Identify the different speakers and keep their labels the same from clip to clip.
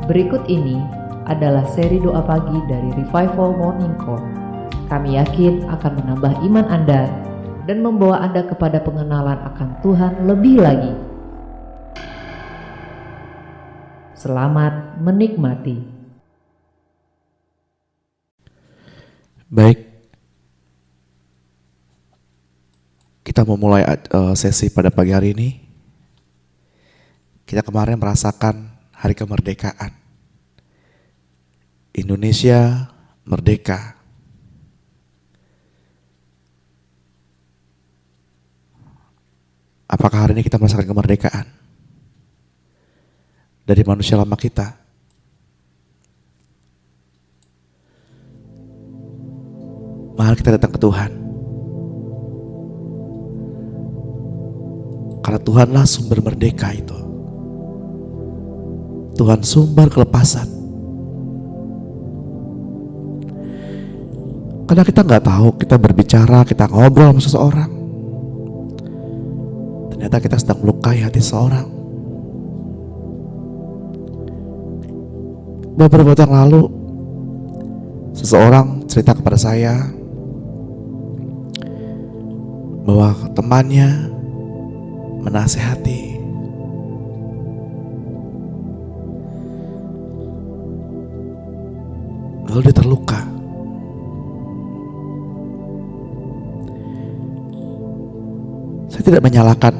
Speaker 1: Berikut ini adalah seri doa pagi dari Revival Morning Call. Kami yakin akan menambah iman Anda dan membawa Anda kepada pengenalan akan Tuhan lebih lagi. Selamat menikmati.
Speaker 2: Baik, kita memulai sesi pada pagi hari ini. Kita kemarin merasakan hari kemerdekaan. Indonesia merdeka. Apakah hari ini kita merasakan kemerdekaan dari manusia lama kita? Mari kita datang ke Tuhan. Karena Tuhanlah sumber merdeka itu. Tuhan sumber kelepasan. Karena kita nggak tahu, kita berbicara, kita ngobrol sama seseorang, ternyata kita sedang melukai hati seseorang. Beberapa waktu yang lalu, seseorang cerita kepada saya bahwa temannya menasehati, lalu dia terluka. Saya tidak menyalahkan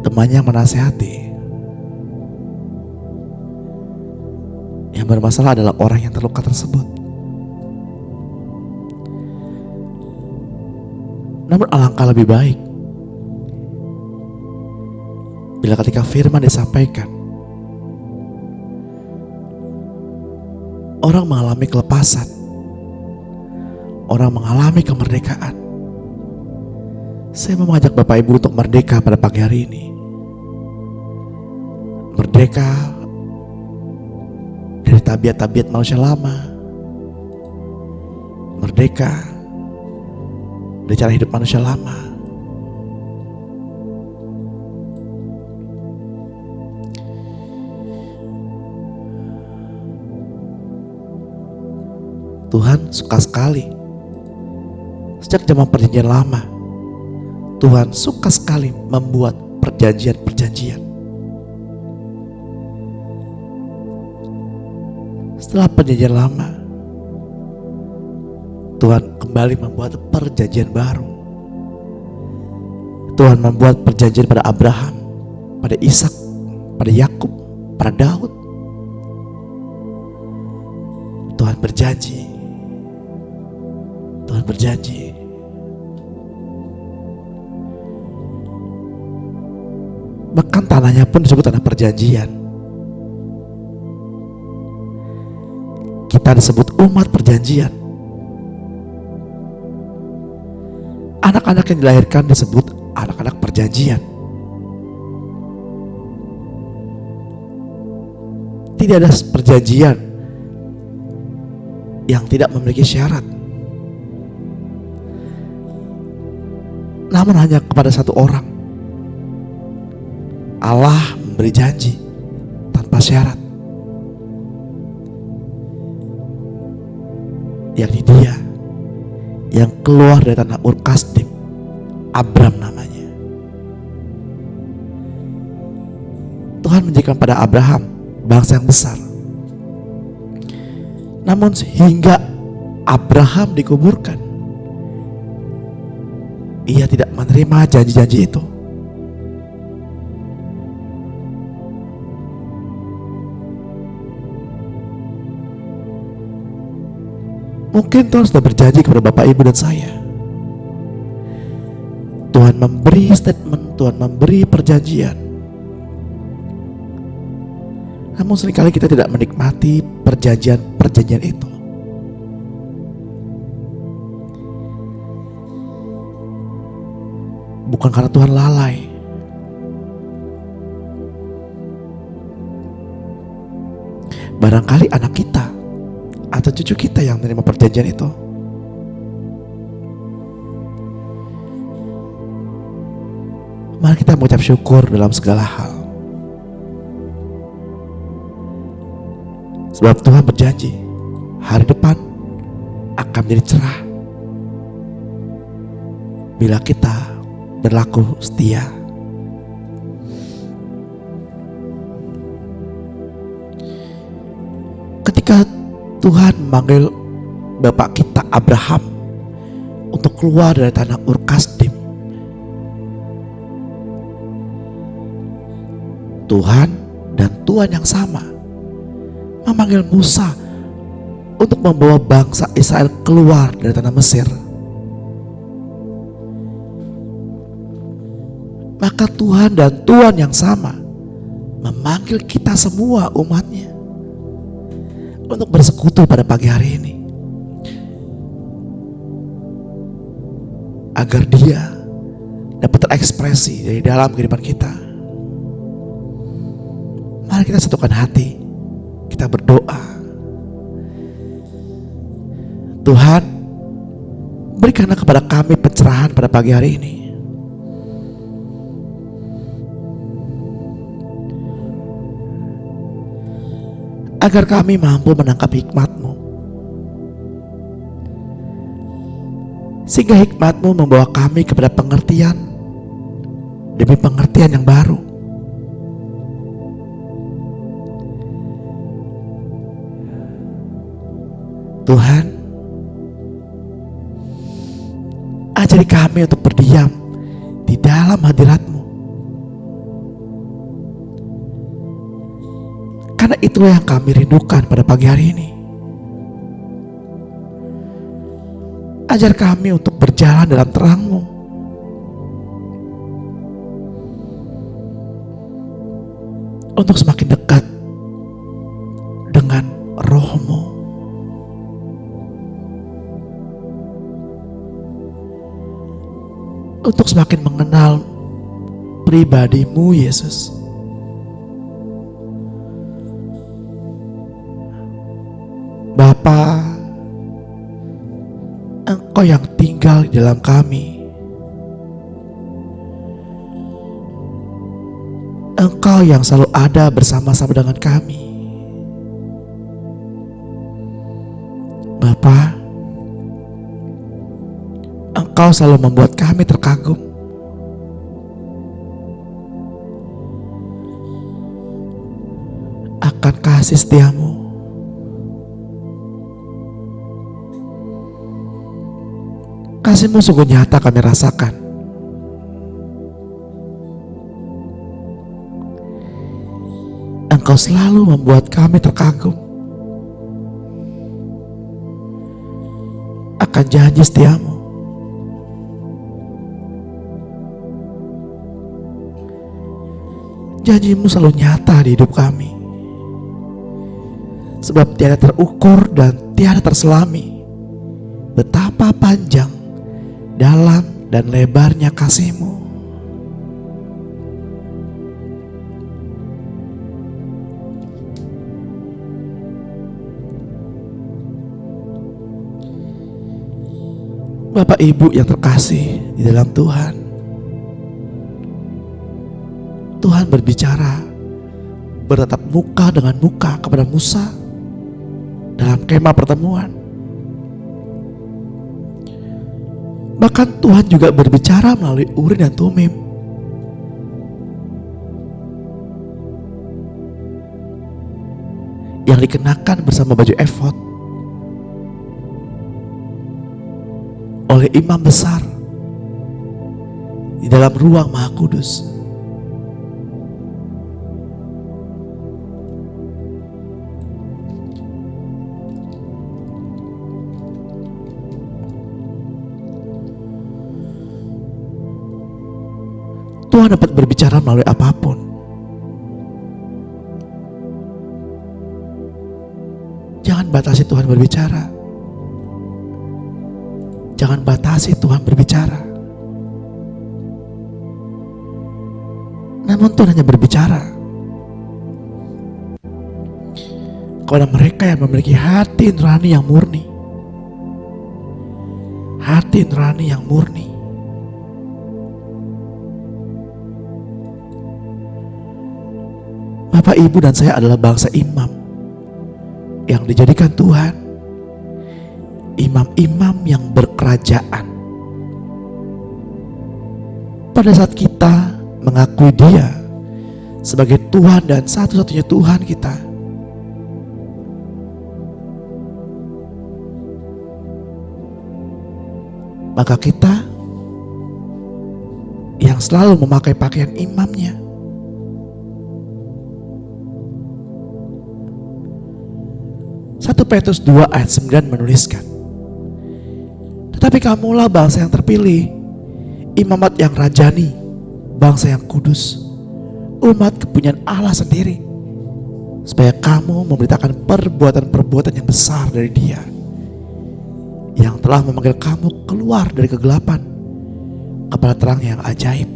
Speaker 2: temannya yang menasehati. Yang bermasalah adalah orang yang terluka tersebut. Namun alangkah lebih baik bila ketika firman disampaikan, orang mengalami kelepasan, orang mengalami kemerdekaan. Saya mau mengajak Bapak Ibu untuk merdeka pada pagi hari ini. Merdeka dari tabiat-tabiat manusia lama. Merdeka dari cara hidup manusia lama. Tuhan suka sekali. Sejak zaman perjanjian lama, Tuhan suka sekali membuat perjanjian-perjanjian. Setelah perjanjian lama, Tuhan kembali membuat perjanjian baru. Tuhan membuat perjanjian pada Abraham, pada Ishak, pada Yakub, pada Daud. Tuhan berjanji. Tuhan berjanji. Bahkan tanahnya pun disebut tanah perjanjian. Kita disebut umat perjanjian. Anak-anak yang dilahirkan disebut anak-anak perjanjian. Tidak ada perjanjian yang tidak memiliki syarat. Namun hanya kepada satu orang Allah memberi janji tanpa syarat, yakni Dia yang keluar dari tanah Ur Kasdim, Abram namanya. Tuhan menjadikan pada Abraham bangsa yang besar. Namun sehingga Abraham dikuburkan, ia tidak menerima janji-janji itu. Mungkin Tuhan sudah berjanji kepada Bapak Ibu dan saya. Tuhan memberi statement, Tuhan memberi perjanjian. Namun seringkali kita tidak menikmati perjanjian-perjanjian itu. Bukan karena Tuhan lalai. Barangkali anak kita atau cucu kita yang menerima perjanjian itu. Mari kita mengucap syukur dalam segala hal. Sebab Tuhan berjanji hari depan akan menjadi cerah bila kita berlaku setia. Ketika Tuhan memanggil bapak kita Abraham untuk keluar dari tanah Ur Kasdim, Tuhan dan Tuhan yang sama memanggil Musa untuk membawa bangsa Israel keluar dari tanah Mesir. Maka Tuhan dan Tuhan yang sama memanggil kita semua umatnya untuk bersekutu pada pagi hari ini, agar Dia dapat terekspresi dari dalam kehidupan kita. Mari kita satukan hati, kita berdoa. Tuhan, berikanlah kepada kami pencerahan pada pagi hari ini, agar kami mampu menangkap hikmat-Mu, sehingga hikmat-Mu membawa kami kepada pengertian demi pengertian yang baru. Tuhan, ajari kami untuk berdiam di dalam hadirat-Mu, karena itulah yang kami rindukan pada pagi hari ini. Ajar kami untuk berjalan dalam terang-Mu, untuk semakin dekat dengan Roh-Mu, untuk semakin mengenal pribadi-Mu, Yesus. Bapa, Engkau yang tinggal di dalam kami, Engkau yang selalu ada bersama-sama dengan kami. Bapa, Engkau selalu membuat kami terkagum. Akan kasih setia-Mu. Kasih-Mu sungguh nyata kami rasakan. Engkau selalu membuat kami terkagum akan janji setia-Mu. Janji-Mu selalu nyata di hidup kami, sebab tiada terukur dan tiada terselami betapa panjang, dalam dan lebarnya kasih-Mu. Bapak Ibu yang terkasih di dalam Tuhan, Tuhan berbicara bertatap muka dengan muka kepada Musa dalam kemah pertemuan. Bahkan Tuhan juga berbicara melalui Urim dan Tumim. Yang dikenakan bersama baju efod oleh imam besar di dalam ruang Maha Kudus. Tuhan dapat berbicara melalui apapun. Jangan batasi Tuhan berbicara. Jangan batasi Tuhan berbicara. Namun Tuhan hanya berbicara kepada mereka yang memiliki hati nurani yang murni. Hati nurani yang murni. Bapak, Ibu, dan saya adalah bangsa imam yang dijadikan Tuhan, imam-imam yang berkerajaan. Pada saat kita mengakui Dia sebagai Tuhan dan satu-satunya Tuhan kita, maka kita yang selalu memakai pakaian imamnya. 1 Petrus 2 ayat 9 menuliskan, tetapi kamulah bangsa yang terpilih, imamat yang rajani, bangsa yang kudus, umat kepunyaan Allah sendiri, supaya kamu memberitakan perbuatan-perbuatan yang besar dari Dia, yang telah memanggil kamu keluar dari kegelapan kepada terang yang ajaib.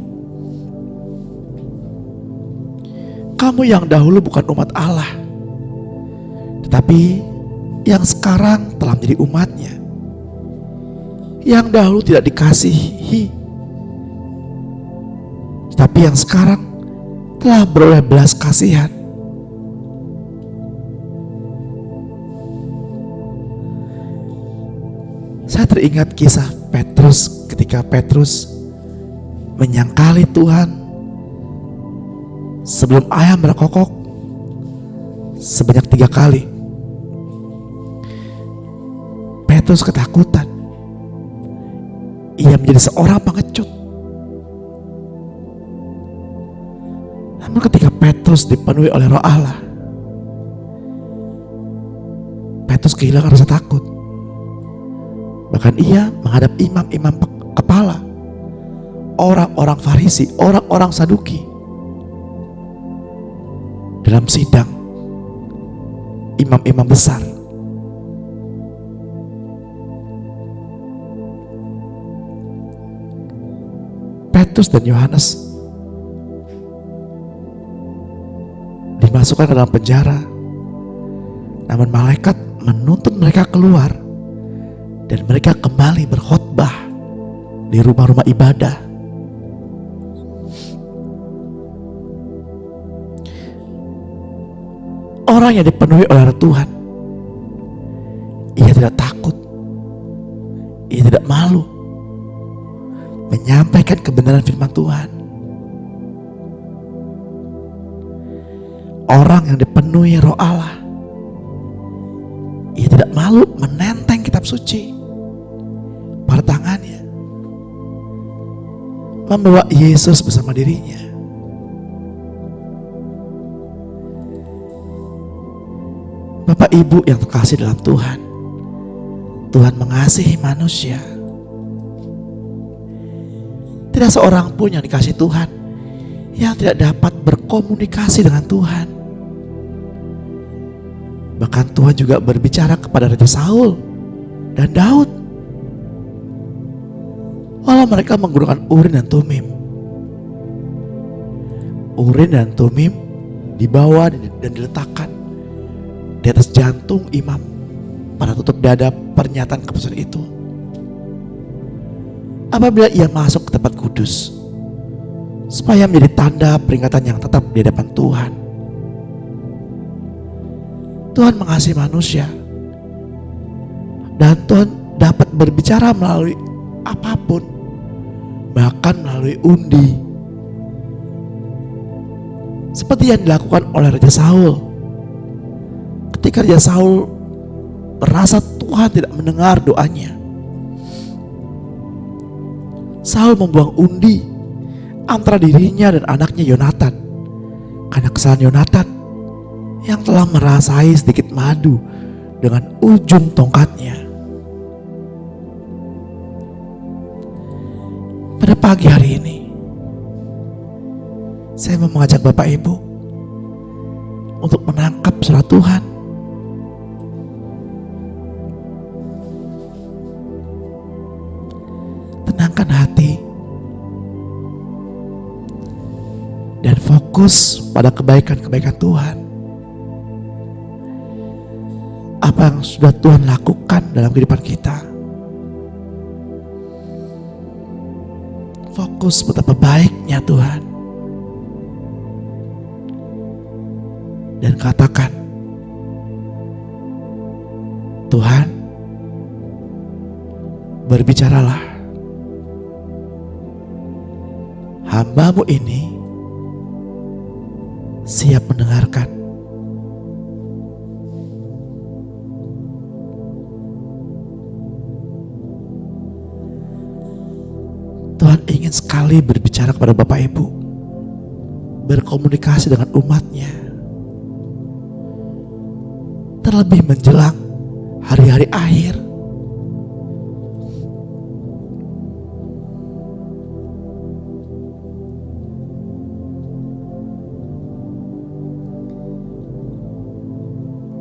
Speaker 2: Kamu yang dahulu bukan umat Allah, tetapi yang sekarang telah menjadi umatnya, yang dahulu tidak dikasihi, tetapi yang sekarang telah beroleh belas kasihan. Saya teringat kisah Petrus ketika Petrus menyangkali Tuhan sebelum ayam berkokok sebanyak 3 kali. Petrus ketakutan. Ia menjadi seorang pengecut. Namun ketika Petrus dipenuhi oleh Roh Allah, Petrus kehilangan rasa takut. Bahkan ia menghadap imam-imam kepala, orang-orang Farisi, orang-orang Saduki. Dalam sidang imam-imam besar, Petrus dan Yohanes dimasukkan ke dalam penjara, namun malaikat menuntun mereka keluar dan mereka kembali berkhotbah di rumah-rumah ibadah. Orang yang dipenuhi oleh Tuhan, ia tidak takut, ia tidak malu menyampaikan kebenaran firman Tuhan. Orang yang dipenuhi Roh Allah, ia tidak malu menenteng kitab suci pada tangannya, membawa Yesus bersama dirinya. Bapak Ibu yang terkasih dalam Tuhan, Tuhan mengasihi manusia. Tidak seorang pun yang dikasihi Tuhan yang tidak dapat berkomunikasi dengan Tuhan. Bahkan Tuhan juga berbicara kepada Raja Saul dan Daud, walau mereka menggunakan Urim dan Tumim. Urim dan Tumim dibawa dan diletakkan di atas jantung imam pada tutup dada pernyataan keputusan itu. Apabila ia masuk ke tempat kudus, supaya menjadi tanda peringatan yang tetap di hadapan Tuhan. Tuhan mengasihi manusia, dan Tuhan dapat berbicara melalui apapun, bahkan melalui undi, seperti yang dilakukan oleh Raja Saul. Ketika Raja Saul merasa Tuhan tidak mendengar doanya, Saul membuang undi antara dirinya dan anaknya Yonatan, karena kesalahan Yonatan yang telah merasai sedikit madu dengan ujung tongkatnya. Pada pagi hari ini, saya mau mengajak Bapak Ibu untuk menangkap suara Tuhan. Tenangkan hati dan fokus pada kebaikan-kebaikan Tuhan. Apa yang sudah Tuhan lakukan dalam kehidupan kita. Fokus betapa baiknya Tuhan. Dan katakan, berbicaralah. Hamba-Mu ini siap mendengarkan. Tuhan ingin sekali berbicara kepada Bapak Ibu, berkomunikasi dengan umatnya, terlebih menjelang hari-hari akhir.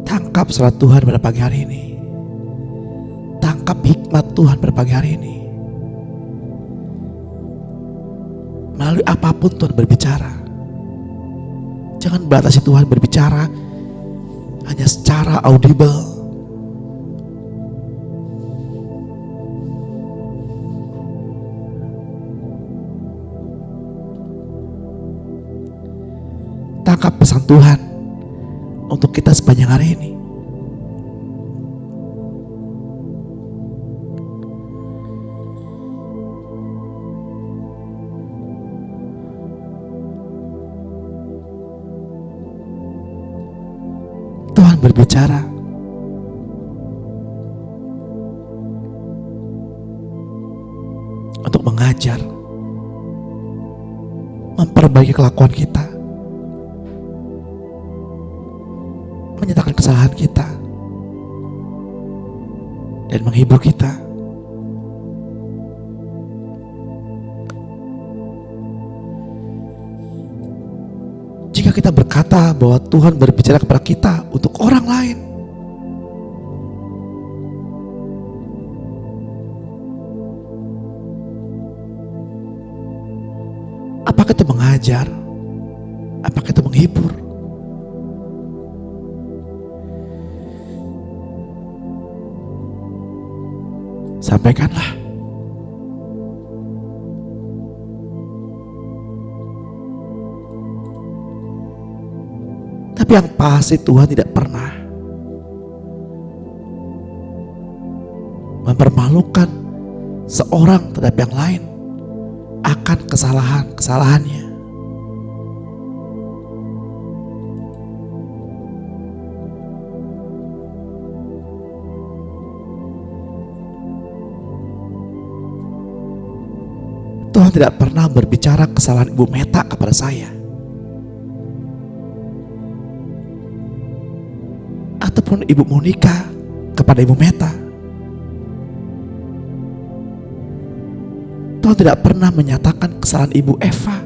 Speaker 2: Tangkap surat Tuhan pada pagi hari ini. Tangkap hikmat Tuhan pada pagi hari ini. Melalui apapun Tuhan berbicara. Jangan batasi Tuhan berbicara hanya secara audible. Tangkap pesan Tuhan untuk kita sepanjang hari ini. Tuhan berbicara. Untuk mengajar, memperbaiki kelakuan kita, menyatakan kesalahan kita, dan menghibur kita. Jika kita berkata bahwa Tuhan berbicara kepada kita untuk orang lain, apakah itu mengajar? Apakah itu menghibur? Sampaikanlah. Tapi yang pasti Tuhan tidak pernah mempermalukan seorang terhadap yang lain akan kesalahannya. Tuhan tidak pernah berbicara kesalahan Ibu Meta kepada saya, ataupun Ibu Monica kepada Ibu Meta. Tuhan tidak pernah menyatakan kesalahan Ibu Eva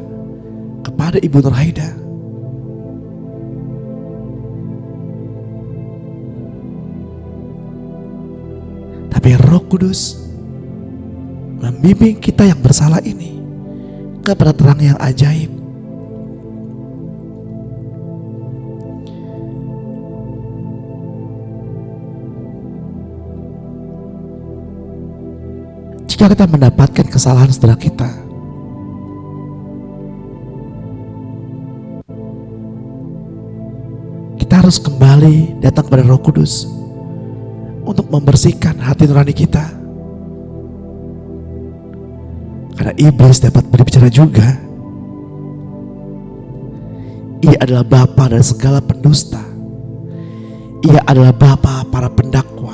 Speaker 2: kepada Ibu Nurhaida. Tapi Roh Kudus membimbing kita yang bersalah ini kepada terang yang ajaib. Jika kita mendapatkan kesalahan saudara kita, kita harus kembali datang kepada Roh Kudus untuk membersihkan hati nurani kita. Karena iblis dapat berbicara juga. Ia adalah bapa dari segala pendusta. Ia adalah bapa para pendakwa.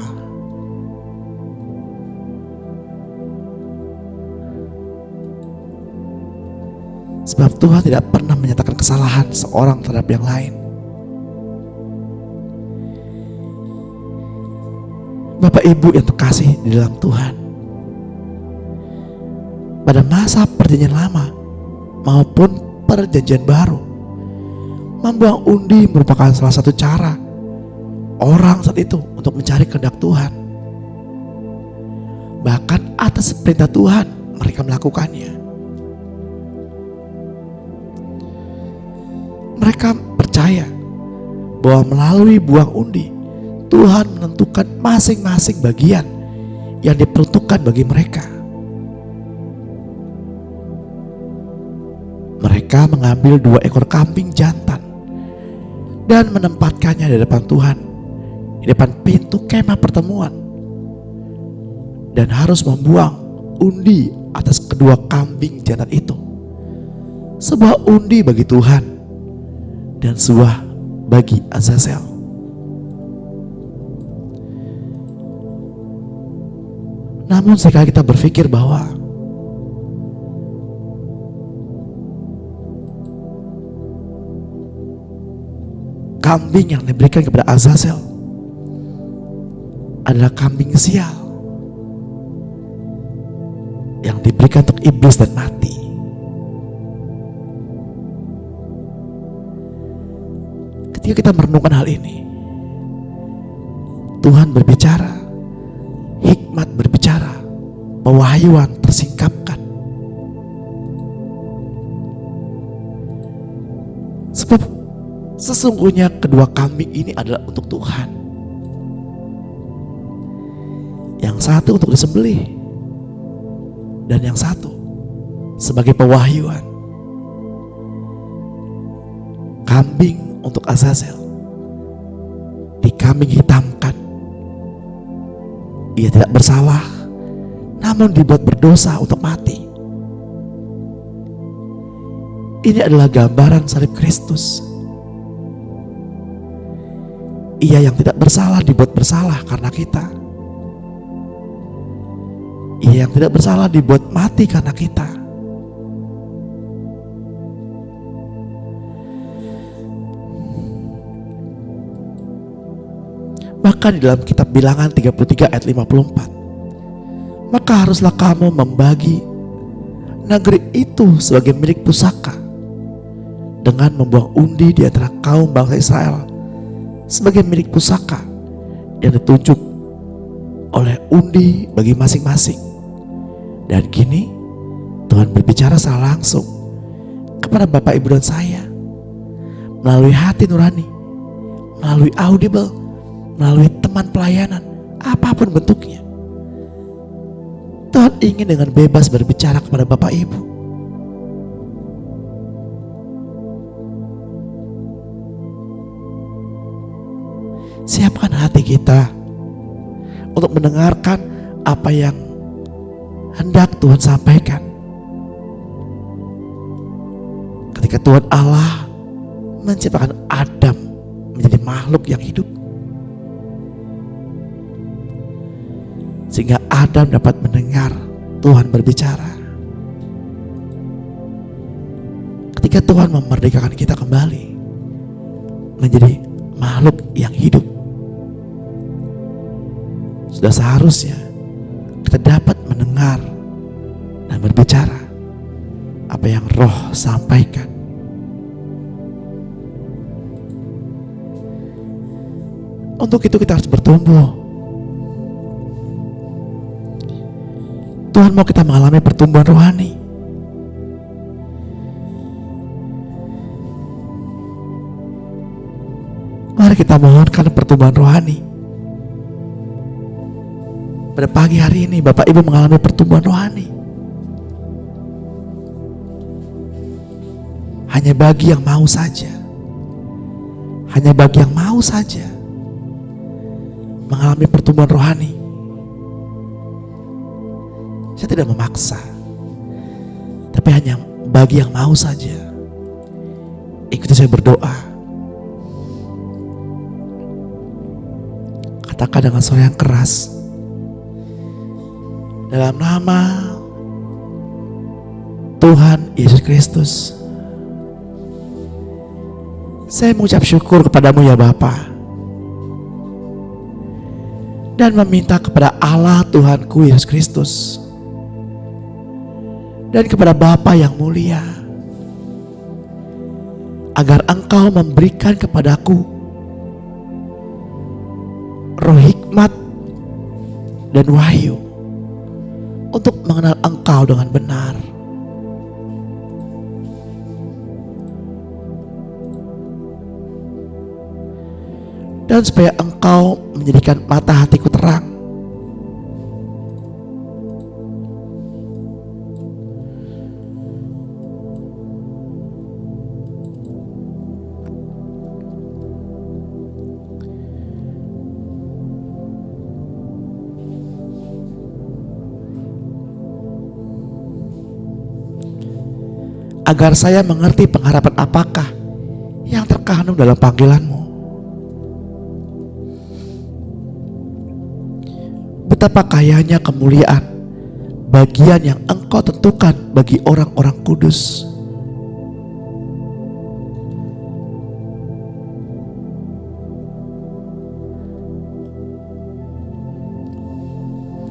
Speaker 2: Sebab Tuhan tidak pernah menyatakan kesalahan seorang terhadap yang lain. Bapak Ibu yang terkasih di dalam Tuhan, pada masa perjanjian lama maupun perjanjian baru, membuang undi merupakan salah satu cara orang saat itu untuk mencari kehendak Tuhan. Bahkan atas perintah Tuhan mereka melakukannya. Mereka percaya bahwa melalui buang undi Tuhan menentukan masing-masing bagian yang diperuntukkan bagi mereka. Mereka mengambil 2 ekor kambing jantan dan menempatkannya di depan Tuhan, di depan pintu kemah pertemuan, dan harus membuang undi atas kedua kambing jantan itu. Sebuah undi bagi Tuhan dan sebuah bagi Azazel. Namun sekali kita berpikir bahwa kambing yang diberikan kepada Azazel adalah kambing sial yang diberikan untuk iblis dan mati. Ketika kita merenungkan hal ini, Tuhan berbicara, hikmat berbicara, pewahyuan tersingkapkan. Sebab sesungguhnya kedua kambing ini adalah untuk Tuhan. Yang satu untuk disembelih, dan yang satu sebagai pewahyuan. Kambing untuk Azazel dikambing hitamkan. Ia tidak bersalah, namun dibuat berdosa untuk mati. Ini adalah gambaran salib Kristus. Ia yang tidak bersalah dibuat bersalah karena kita. Ia yang tidak bersalah dibuat mati karena kita. Maka di dalam kitab Bilangan 33 ayat 54, maka haruslah kamu membagi negeri itu sebagai milik pusaka dengan membuang undi di antara kaum bangsa Israel sebagai milik pusaka yang ditunjuk oleh undi bagi masing-masing. Dan kini Tuhan berbicara secara langsung kepada Bapak, Ibu dan saya melalui hati nurani, melalui audible, melalui teman pelayanan, apapun bentuknya. Tuhan ingin dengan bebas berbicara kepada Bapak Ibu. Siapkan hati kita untuk mendengarkan apa yang hendak Tuhan sampaikan. Ketika Tuhan Allah menciptakan Adam menjadi makhluk yang hidup, sehingga Adam dapat mendengar Tuhan berbicara. Ketika Tuhan memerdekakan kita kembali menjadi makhluk yang hidup, sudah seharusnya kita dapat mendengar dan berbicara apa yang Roh sampaikan. Untuk itu kita harus bertumbuh. Tuhan mau kita mengalami pertumbuhan rohani. Mari kita mohonkan pertumbuhan rohani. Pada pagi hari ini Bapak Ibu mengalami pertumbuhan rohani. Hanya bagi yang mau saja. Hanya bagi yang mau saja mengalami pertumbuhan rohani. Saya tidak memaksa, tapi hanya bagi yang mau saja. Ikuti saya berdoa. Katakan dengan suara yang keras, dalam nama Tuhan Yesus Kristus, saya mengucap syukur kepadamu ya Bapa, dan meminta kepada Allah Tuhanku Yesus Kristus dan kepada Bapa yang mulia, agar Engkau memberikan kepadaku roh hikmat dan wahyu untuk mengenal Engkau dengan benar. Dan supaya Engkau menjadikan mata hatiku terang, agar saya mengerti pengharapan apakah yang terkandung dalam panggilan-Mu. Betapa kayanya kemuliaan bagian yang Engkau tentukan bagi orang-orang kudus.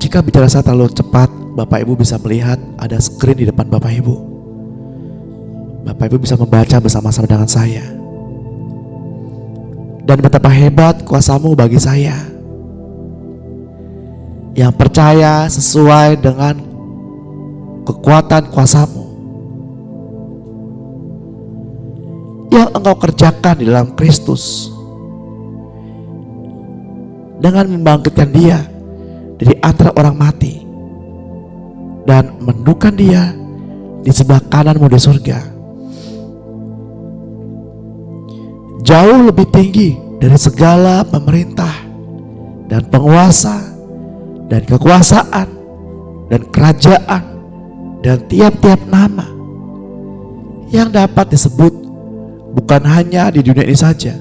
Speaker 2: Jika bicara saya terlalu cepat, Bapak Ibu bisa melihat ada screen di depan Bapak Ibu. Bapak Ibu bisa membaca bersama-sama dengan saya. Dan betapa hebat kuasa-Mu bagi saya, yang percaya sesuai dengan kekuatan kuasa-Mu yang Engkau kerjakan di dalam Kristus dengan membangkitkan Dia dari antara orang mati dan mendudukan Dia di sebelah kanan-Mu di surga, jauh lebih tinggi dari segala pemerintah dan penguasa dan kekuasaan dan kerajaan dan tiap-tiap nama yang dapat disebut bukan hanya di dunia ini saja,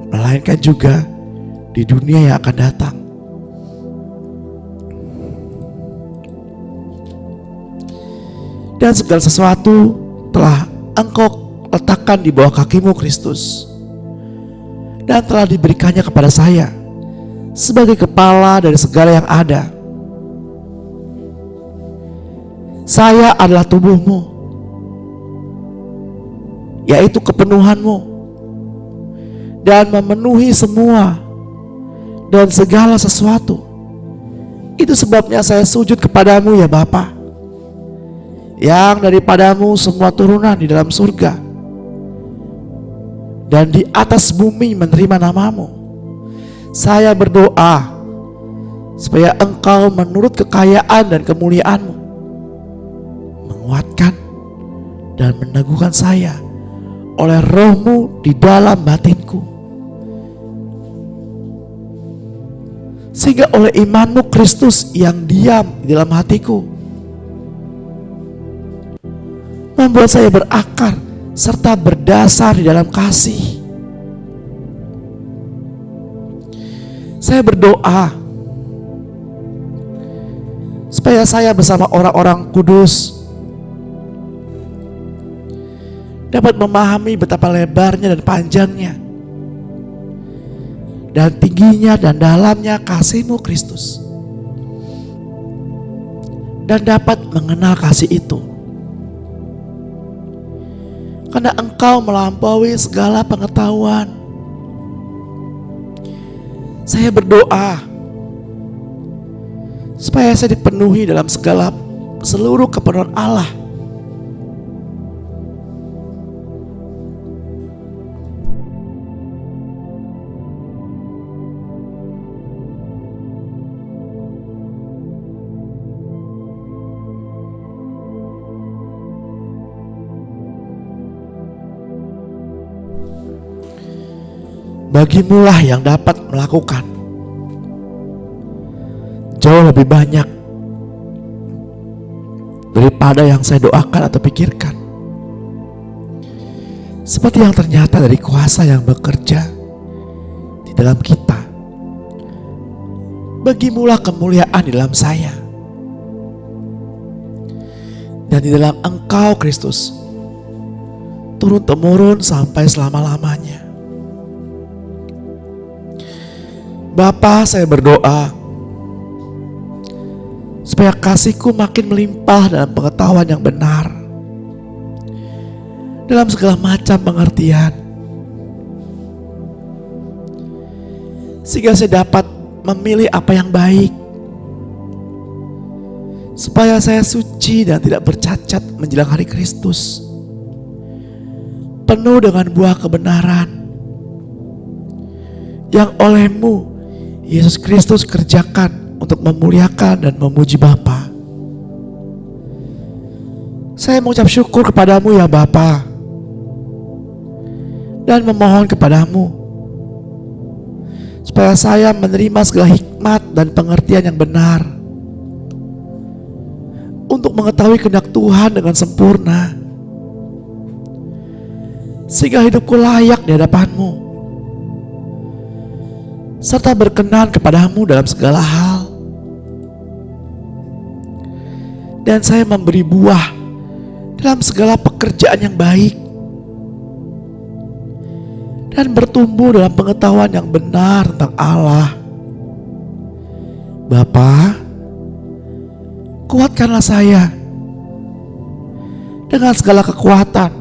Speaker 2: melainkan juga di dunia yang akan datang. Dan segala sesuatu telah Engkau letakkan di bawah kaki-Mu Kristus, dan telah diberikannya kepada saya sebagai kepala dari segala yang ada. Saya adalah tubuh-Mu, yaitu kepenuhan-Mu, dan memenuhi semua dan segala sesuatu. Itu sebabnya saya sujud kepadamu ya Bapa, yang daripadamu semua turunan di dalam surga dan di atas bumi menerima namamu. Saya berdoa supaya Engkau menurut kekayaan dan kemuliaan-Mu menguatkan dan meneguhkan saya oleh Roh-Mu di dalam batinku, sehingga oleh iman-Mu Kristus yang diam di dalam hatiku membuat saya berakar serta berdasar di dalam kasih. Saya berdoa supaya saya bersama orang-orang kudus dapat memahami betapa lebarnya dan panjangnya dan tingginya dan dalamnya kasih-Mu Kristus, dan dapat mengenal kasih itu karena Engkau melampaui segala pengetahuan. Saya berdoa supaya saya dipenuhi dalam seluruh kepenuhan Allah, Bagi-Mu lah yang dapat melakukan jauh lebih banyak daripada yang saya doakan atau pikirkan, seperti yang ternyata dari kuasa yang bekerja di dalam kita. Bagi-Mu lah kemuliaan di dalam saya dan di dalam Engkau Kristus, turun-temurun sampai selama-lamanya. Bapa, saya berdoa supaya kasih-Ku makin melimpah dalam pengetahuan yang benar, dalam segala macam pengertian, sehingga saya dapat memilih apa yang baik, supaya saya suci dan tidak bercacat menjelang hari Kristus, penuh dengan buah kebenaran yang oleh-Mu Yesus Kristus kerjakan untuk memuliakan dan memuji Bapa. Saya mengucap syukur kepadamu ya Bapa, dan memohon kepadamu supaya saya menerima segala hikmat dan pengertian yang benar untuk mengetahui kehendak Tuhan dengan sempurna, sehingga hidupku layak di hadapan-Mu, serta berkenan kepadamu dalam segala hal. Dan saya memberi buah dalam segala pekerjaan yang baik, dan bertumbuh dalam pengetahuan yang benar tentang Allah. Bapa, kuatkanlah saya dengan segala kekuatan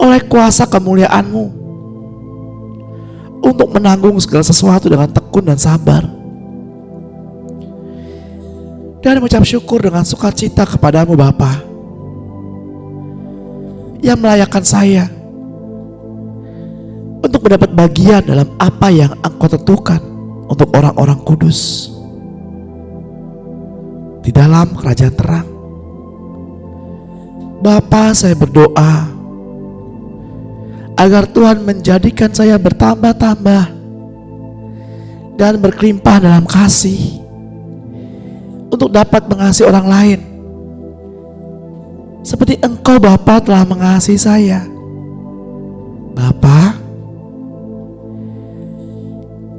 Speaker 2: oleh kuasa kemuliaan-Mu untuk menanggung segala sesuatu dengan tekun dan sabar, dan mengucap syukur dengan sukacita kepadamu Bapa, yang melayakkan saya untuk mendapat bagian dalam apa yang Engkau tentukan untuk orang-orang kudus di dalam kerajaan terang. Bapa, saya berdoa agar Tuhan menjadikan saya bertambah-tambah dan berkelimpah dalam kasih untuk dapat mengasihi orang lain seperti Engkau Bapa telah mengasihi saya. Bapa,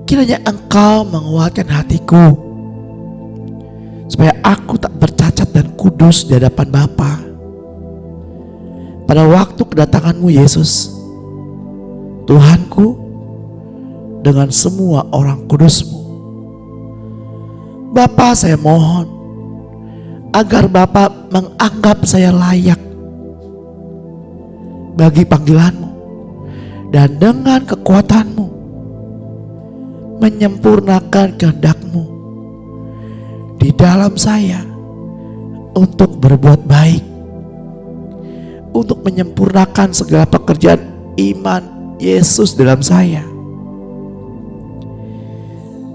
Speaker 2: kiranya Engkau menguatkan hatiku supaya aku tak bercacat dan kudus di hadapan Bapa pada waktu kedatangan-Mu Yesus, Tuhanku, dengan semua orang kudus-Mu. Bapa, saya mohon agar Bapa menganggap saya layak bagi panggilan-Mu, dan dengan kekuatan-Mu menyempurnakan kehendak-Mu di dalam saya untuk berbuat baik, untuk menyempurnakan segala pekerjaan iman Yesus dalam saya,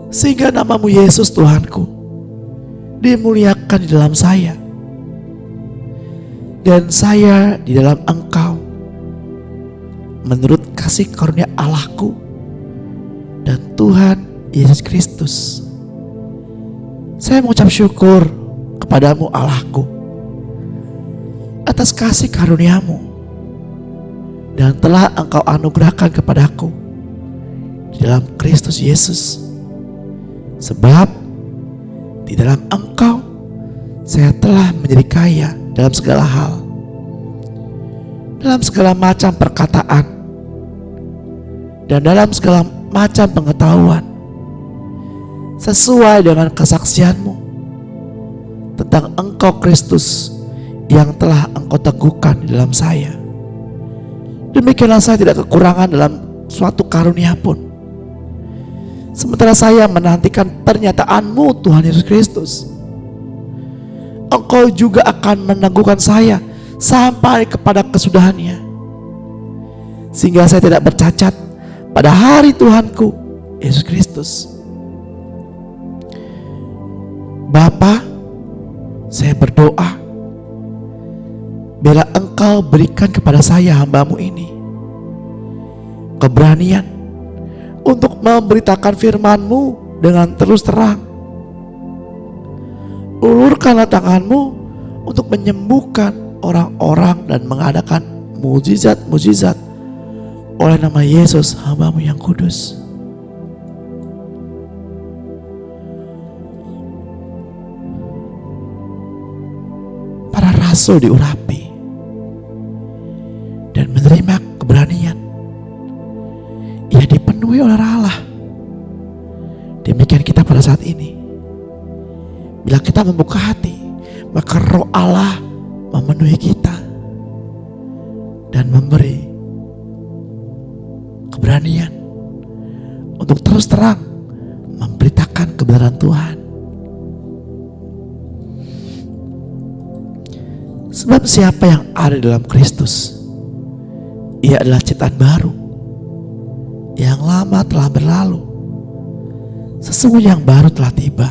Speaker 2: sehingga nama-Mu Yesus Tuhanku dimuliakan di dalam saya, dan saya di dalam Engkau menurut kasih karunia Allahku dan Tuhan Yesus Kristus. Saya mengucap syukur kepadamu Allahku atas kasih karunia-Mu dan telah Engkau anugerahkan kepadaku di dalam Kristus Yesus. Sebab di dalam Engkau saya telah menjadi kaya dalam segala hal, dalam segala macam perkataan, dan dalam segala macam pengetahuan, sesuai dengan kesaksian-Mu tentang Engkau Kristus yang telah Engkau teguhkan di dalam saya. Demikianlah saya tidak kekurangan dalam suatu karunia pun, sementara saya menantikan pernyataan-Mu Tuhan Yesus Kristus. Engkau juga akan meneguhkan saya sampai kepada kesudahannya, sehingga saya tidak bercacat pada hari Tuhanku Yesus Kristus. Bapa, saya berdoa, biarlah Engkau berikan kepada saya hamba-Mu ini keberanian untuk memberitakan firman-Mu dengan terus terang. Ulurkanlah tangan-Mu untuk menyembuhkan orang-orang dan mengadakan mujizat-mujizat oleh nama Yesus hamba-Mu yang kudus. Para rasul diurapi dan menerima keberanian. Ia dipenuhi oleh Allah. Demikian kita pada saat ini. Bila kita membuka hati, maka Roh Allah memenuhi kita dan memberi keberanian untuk terus terang memberitakan kebenaran Tuhan. Sebab siapa yang ada dalam Kristus, ia adalah ciptaan baru. Yang lama telah berlalu, sesungguhnya yang baru telah tiba.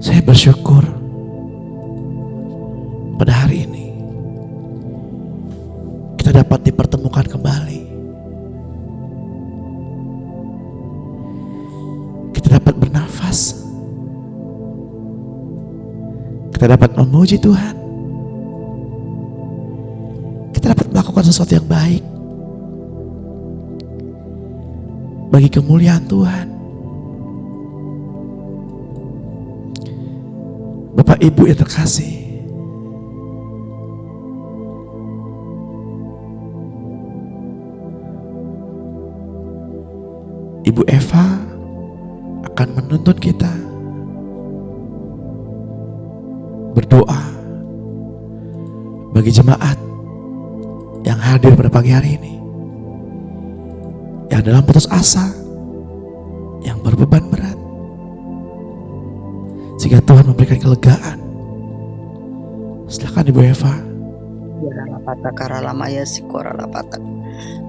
Speaker 2: Saya bersyukur pada hari ini kita dapat dipertemukan kembali bernafas, kita dapat memuji Tuhan, kita dapat melakukan sesuatu yang baik bagi kemuliaan Tuhan. Bapak Ibu yang terkasih, Ibu Eva akan menuntun kita berdoa bagi jemaat yang hadir pada pagi hari ini, yang dalam putus asa, yang berbeban berat, sehingga Tuhan memberikan kelegaan. Silakan Ibu Eva.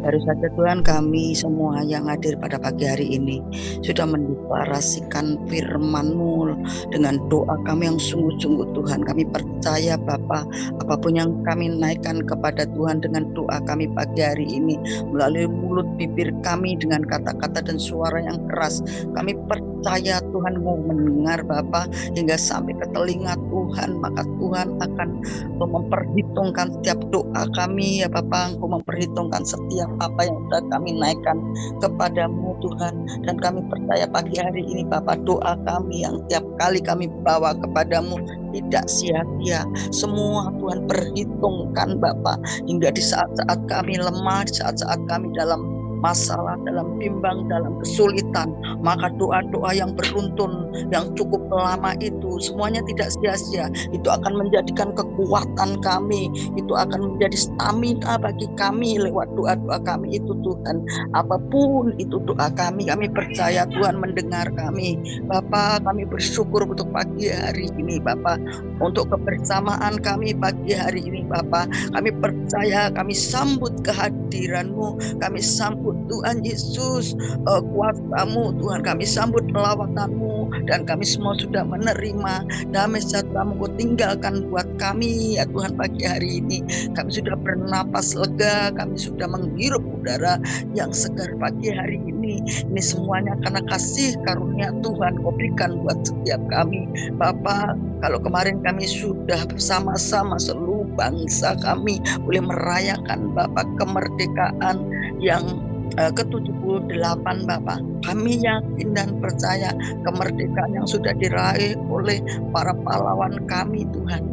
Speaker 3: Baru saja Tuhan, kami semua yang hadir pada pagi hari ini sudah mendeklarasikan firman-Mu dengan doa kami yang sungguh-sungguh Tuhan. Kami percaya Bapa, apapun yang kami naikkan kepada Tuhan dengan doa kami pagi hari ini, melalui mulut bibir kami dengan kata-kata dan suara yang keras, kami percaya Tuhan mau mendengar Bapa hingga sampai ke telinga Tuhan. Maka Tuhan akan memperhitungkan setiap doa kami ya Bapa. Engkau memperhitungkan setiap apa yang sudah kami naikkan kepadamu Tuhan. Dan kami percaya pagi hari ini Bapa, doa kami yang tiap kali kami bawa kepadamu tidak sia-sia. Semua Tuhan perhitungkan Bapa, hingga di saat-saat kami lemah, di saat-saat kami dalam masalah, dalam bimbang, dalam kesulitan, maka doa-doa yang beruntun, yang cukup lama itu semuanya tidak sia-sia. Itu akan menjadikan kekuatan kami, itu akan menjadi stamina bagi kami lewat doa-doa kami itu Tuhan. Apapun itu doa kami percaya Tuhan mendengar kami. Bapa, kami bersyukur untuk pagi hari ini Bapa, untuk kebersamaan kami pagi hari ini Bapa. Kami percaya, kami sambut kehadiran-Mu, kami sambut Tuhan Yesus kuasa-Mu Tuhan, kami sambut lawakan-Mu, dan kami semua sudah menerima damai sejahtera-Mu Kau tinggalkan buat kami ya Tuhan. Pagi hari ini kami sudah bernapas lega, kami sudah menghirup udara yang segar pagi hari ini. Ini semuanya karena kasih karunia Tuhan Kau berikan buat setiap kami Bapa. Kalau kemarin kami sudah bersama-sama seluruh bangsa kami boleh merayakan Bapa kemerdekaan yang ke-78 Bapak. Kami yakin dan percaya kemerdekaan yang sudah diraih oleh para pahlawan kami Tuhan.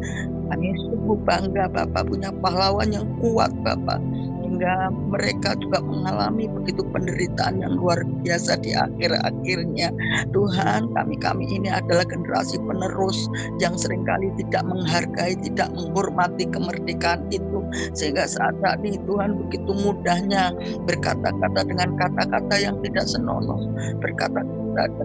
Speaker 3: Kami sungguh bangga Bapak punya pahlawan yang kuat Bapak, hingga mereka juga mengalami begitu penderitaan yang luar biasa di akhir-akhirnya. Tuhan, kami ini adalah generasi penerus yang seringkali tidak menghargai, tidak menghormati kemerdekaan itu, sehingga saat ini Tuhan begitu mudahnya berkata-kata dengan kata-kata yang tidak senonoh, berkata-kata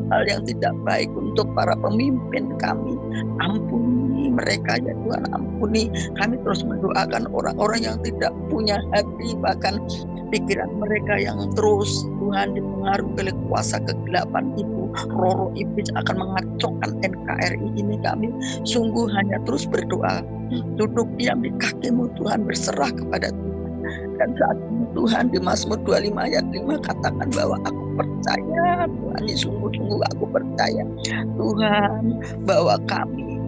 Speaker 3: hal yang tidak baik untuk para pemimpin kami. Ampuni mereka ya Tuhan, ampuni. Kami terus mendoakan orang-orang yang tidak punya hati, bahkan pikiran mereka yang terus Tuhan dipengaruhi oleh kuasa kegelapan itu. Roh iblis akan mengacaukan NKRI ini. Kami sungguh hanya terus berdoa, duduk diam di kaki-Mu Tuhan, berserah kepada Tuhan. Dan saat ini Tuhan, di Mazmur 25 ayat 5 katakan bahwa aku percaya Tuhan, sungguh-sungguh aku percaya Tuhan bahwa kami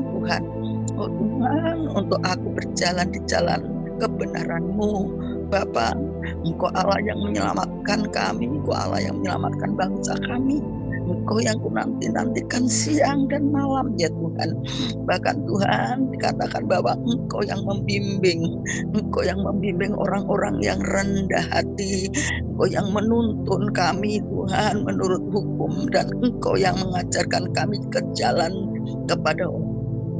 Speaker 3: Tuhan, oh Tuhan, untuk aku berjalan di jalan kebenaran-Mu Bapa. Engkau Allah yang menyelamatkan kami, Engkau Allah yang menyelamatkan bangsa kami, Engkau yang ku nanti-nantikan siang dan malam ya Tuhan. Bahkan Tuhan dikatakan bahwa Engkau yang membimbing, Engkau yang membimbing orang-orang yang rendah hati, Engkau yang menuntun kami Tuhan menurut hukum, dan Engkau yang mengajarkan kami ke jalan kepada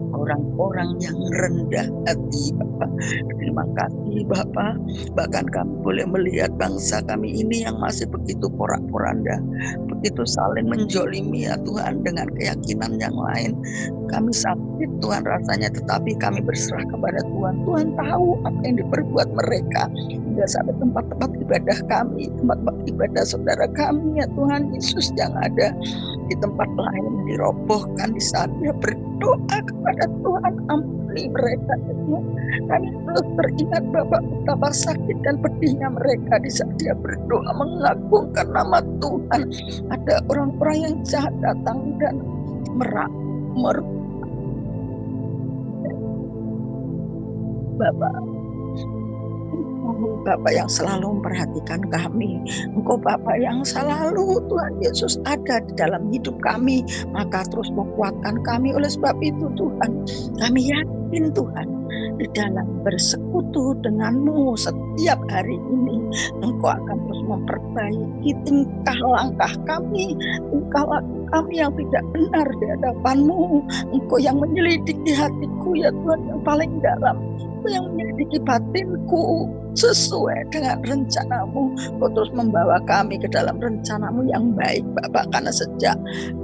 Speaker 3: orang-orang yang rendah hati Bapak. Terima kasih Bapak. Bahkan kami boleh melihat bangsa kami ini yang masih begitu porak-poranda, begitu saling menjolimi ya Tuhan dengan keyakinan yang lain. Kami sakit Tuhan rasanya, tetapi kami berserah kepada Tuhan. Tuhan tahu apa yang diperbuat mereka, hingga sampai tempat-tempat ibadah kami, tempat-tempat ibadah saudara kami ya Tuhan Yesus yang ada di tempat lain dirobohkan di saat dia berdoa kepada Tuhan. Ampuni mereka ya Tuhan. Kami terus teringat Bapak betapa sakit dan pedihnya mereka di saat dia berdoa mengagungkan nama Tuhan. Ada orang-orang yang jahat datang dan Bapak, Engkau Bapak yang selalu memperhatikan kami. Engkau Bapak yang selalu Tuhan Yesus ada di dalam hidup kami. Maka terus menguatkan kami. Oleh sebab itu Tuhan, kami yakin Tuhan, di dalam bersekutu denganmu setiap hari ini, Engkau akan terus memperbaiki tingkah langkah kami, tingkah laku kami yang tidak benar di hadapan-Mu. Engkau yang menyelidiki hatiku ya Tuhan, yang paling dalam. Engkau yang menyelidiki batinku sesuai dengan rencana-Mu. Kau terus membawa kami ke dalam rencana-Mu yang baik Bapak, karena sejak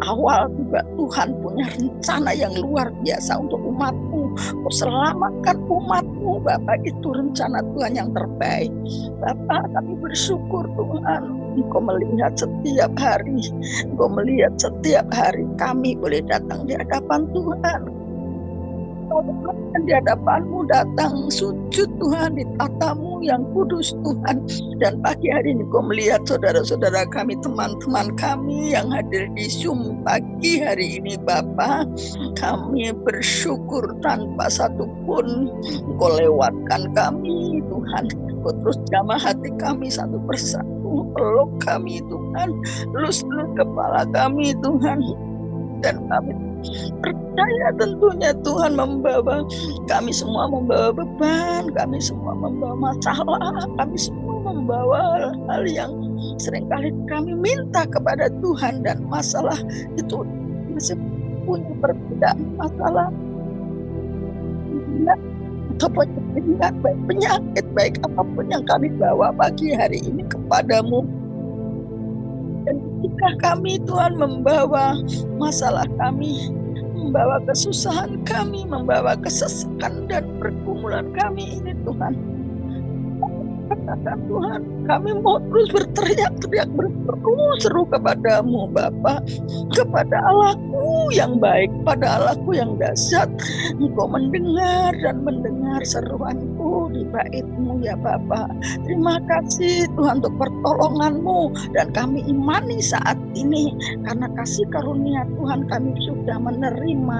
Speaker 3: awal juga Tuhan punya rencana yang luar biasa untuk umat-Mu. Kau selamatkan umat-Mu Bapak, itu rencana Tuhan yang terbaik. Bapak, kami bersyukur Tuhan, Engkau melihat setiap hari, Engkau melihat setiap hari kami boleh datang di hadapan Tuhan. Di hadapan-Mu datang sujud Tuhan di tatamu yang kudus Tuhan. Dan pagi hari ini Kau melihat saudara-saudara kami, teman-teman kami yang hadir di Zoom pagi hari ini Bapa. Kami bersyukur tanpa satupun Kau lewatkan kami Tuhan. Kau terus jamah hati kami satu persatu, peluk kami Tuhan, lus-lus kepala kami Tuhan. Dan kami percaya tentunya Tuhan membawa kami semua, membawa beban, kami semua membawa masalah, kami semua membawa hal yang seringkali kami minta kepada Tuhan, dan masalah itu masih punya perbedaan masalah ataupun penyakit baik apapun yang kami bawa pagi hari ini kepadamu. Dan ketika kami Tuhan membawa masalah kami, membawa kesusahan kami, membawa kesesakan dan pergumulan kami ini Tuhan, katakan Tuhan, kami mau terus berteriak-teriak, berseru kepada-Mu Bapa, kepada Allah-Ku yang baik, pada Allah-Ku yang dahsyat. Engkau mendengar dan mendengar seruanku di bait-Mu ya Bapa. Terima kasih Tuhan untuk pertolongan-Mu, dan kami imani saat ini karena kasih karunia Tuhan kami sudah menerima